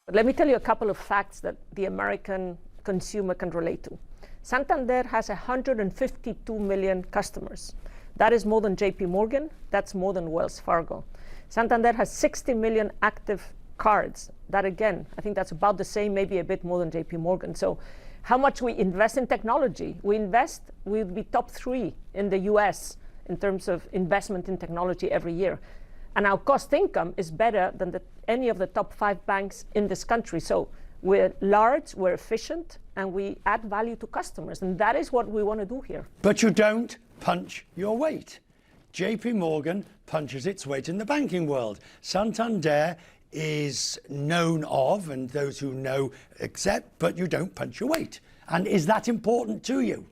But let me tell you a couple of facts that the American consumer can relate to. Santander has 152 million customers. That is more than JP Morgan, that's more than Wells Fargo. Santander has 60 million active cards. That again, I think that's about the same, maybe a bit more than JP Morgan. So how much we invest in technology? We'll be top 3 in the US in terms of investment in technology every year. And our cost income is better than any of the top 5 banks in this country. So we're large, we're efficient, and we add value to customers. And that is what we want to do here. But you don't punch your weight. JP Morgan punches its weight in the banking world. Santander is known of, and those who know accept, but you don't punch your weight. And is that important to you?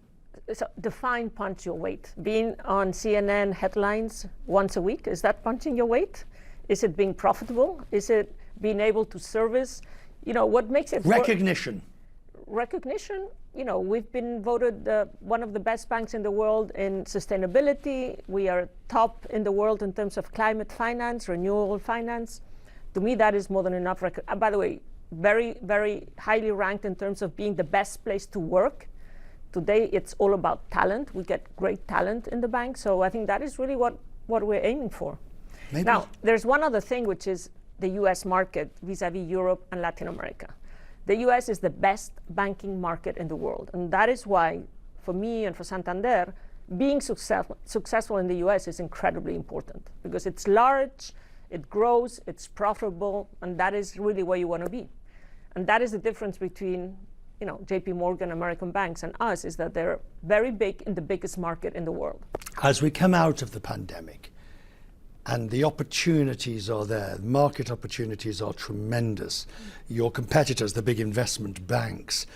So define punch your weight. Being on CNN headlines once a week, is that punching your weight? Is it being profitable? Is it being able to service? You know, what makes it recognition? Recognition, you know, we've been voted one of the best banks in the world in sustainability. We are top in the world in terms of climate finance, renewable finance. To me, that is more than enough. By the way, very, very highly ranked in terms of being the best place to work. Today, it's all about talent. We get great talent in the bank. So I think that is really what we're aiming for. Maybe. Now, there's one other thing, which is the US market vis-a-vis Europe and Latin America. The US is the best banking market in the world. And that is why, for me and for Santander, being successful in the US is incredibly important, because it's large, it grows, it's profitable, and that is really where you want to be. And that is the difference between, you know, JP Morgan, American banks, and us, is that they're very big in the biggest market in the world. As we come out of the pandemic, and the opportunities are there, market opportunities are tremendous. Your competitors, the big investment banks,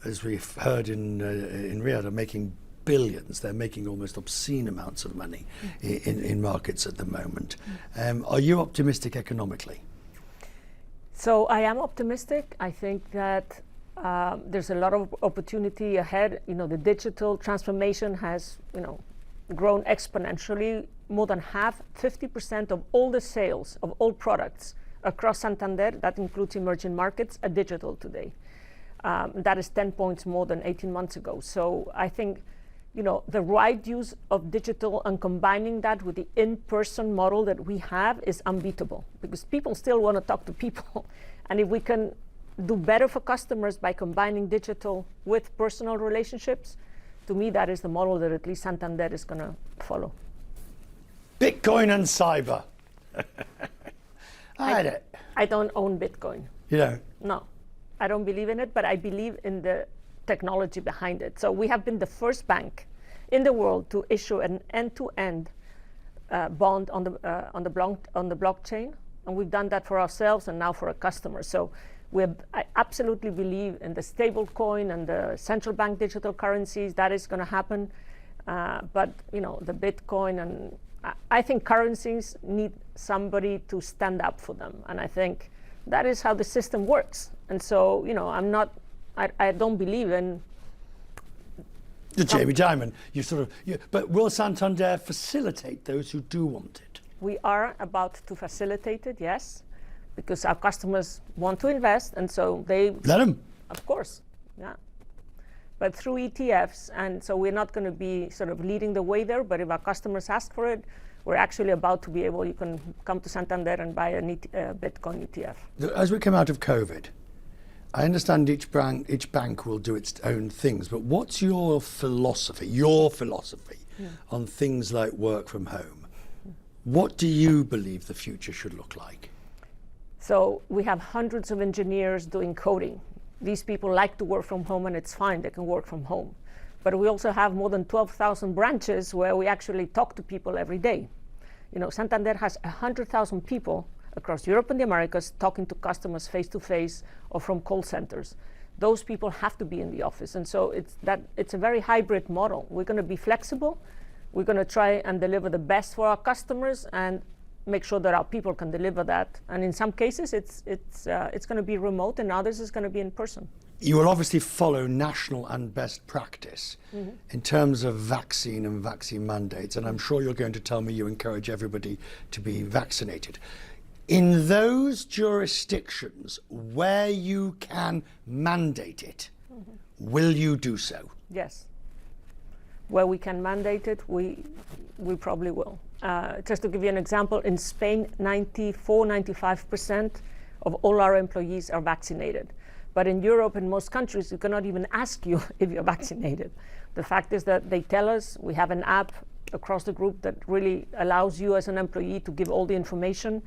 as we've heard in Riyadh, are making billions. They're making almost obscene amounts of money in markets at the moment. Are you optimistic economically? So I am optimistic. I think that there's a lot of opportunity ahead. You know, the digital transformation has, you know, grown exponentially. More than half, 50% of all the sales of all products across Santander, that includes emerging markets, are digital today. That is 10 points more than 18 months ago. So I think, you know, the right use of digital and combining that with the in-person model that we have is unbeatable, because people still want to talk to people. And if we can do better for customers by combining digital with personal relationships, to me, that is the model that at least Santander is going to follow. Bitcoin and cyber. I don't own Bitcoin. You don't? No, I don't believe in it, but I believe in the technology behind it. So we have been the first bank in the world to issue an end-to-end bond on the blockchain, and we've done that for ourselves and now for our customers. So I absolutely believe in the stable coin and the central bank digital currencies. That is going to happen. But you know, the Bitcoin, and I think currencies need somebody to stand up for them. And I think that is how the system works. And so, you know, I don't believe in the Jamie Dimon. But will Santander facilitate those who do want it? We are about to facilitate it, yes, because our customers want to invest, and so they let them. Of course, yeah. But through ETFs, and so we're not going to be sort of leading the way there, but if our customers ask for it, we're actually about to be able, you can come to Santander and buy a Bitcoin ETF. As we come out of COVID, I understand each bank will do its own things, but what's your philosophy on things like work from home? What do you believe the future should look like? So we have hundreds of engineers doing coding. These people like to work from home, and it's fine, they can work from home. But we also have more than 12,000 branches where we actually talk to people every day. You know, Santander has 100,000 people across Europe and the Americas talking to customers face-to-face or from call centers. Those people have to be in the office. And so it's a very hybrid model. We're going to be flexible. We're going to try and deliver the best for our customers and make sure that our people can deliver that. And in some cases, it's going to be remote, and others it's going to be in person. You will obviously follow national and best practice in terms of vaccine and vaccine mandates, and I'm sure you're going to tell me you encourage everybody to be vaccinated. In those jurisdictions where you can mandate it, will you do so? Yes. Where we can mandate it, we probably will. Just to give you an example, in Spain, 95% of all our employees are vaccinated. But in Europe, in most countries, we cannot even ask you if you're vaccinated. The fact is that they tell us. We have an app across the group that really allows you as an employee to give all the information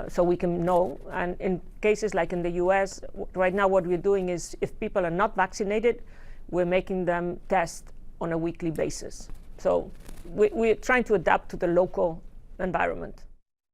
so we can know. And in cases like in the US, right now what we're doing is if people are not vaccinated, we're making them test on a weekly basis. So we're trying to adapt to the local environment.